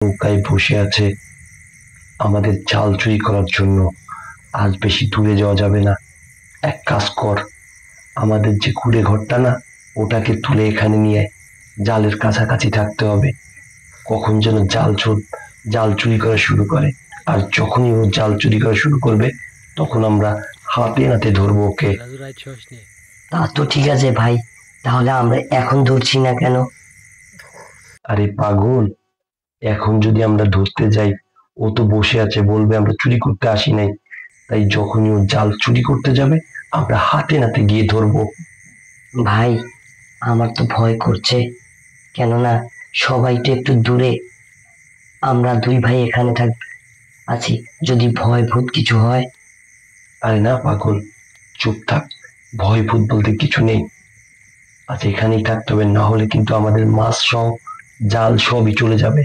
নৌকায় বসে আছে আমাদের জাল চুরি করার জন্য। আজ বেশি দূরে যাওয়া যাবে না। এক কাজ কর, আমাদের যে কুড়ে ঘরটা না, ওটাকে তুলে এখানে নিয়ে আয়। জালের কাছাকাছি থাকতে হবে। কখন যেন জাল চুরি করা শুরু করে, আর যখনই ও জাল চুরি করা শুরু করবে, তখন আমরা হাতে নাতে ধরবো ওকে। তা তো ঠিক আছে ভাই, তাহলে আমরা এখন ধরছি না কেন? আরে পাগল, এখন যদি আমরা ধরতে যাই, ও তো বসে আছে, বলবে আমরা চুরি করতে আসি নাই। তাই যখনই ও জাল চুরি করতে যাবে, আমরা হাতে নাতে গিয়ে ধরবো। ভাই, আমার তো ভয় করছে, কেননা সবাই তো একটু দূরে, আমরা দুই ভাই এখানে আছি, যদি ভয় ভূত কিছু হয়। আরে না পাগল, চুপ থাক। ভয় ভূত বলতে কিছু নেই। আজ এখানেই থাকতে হবে, না হলে কিন্তু আমাদের মাছ সহ জাল সবই চলে যাবে।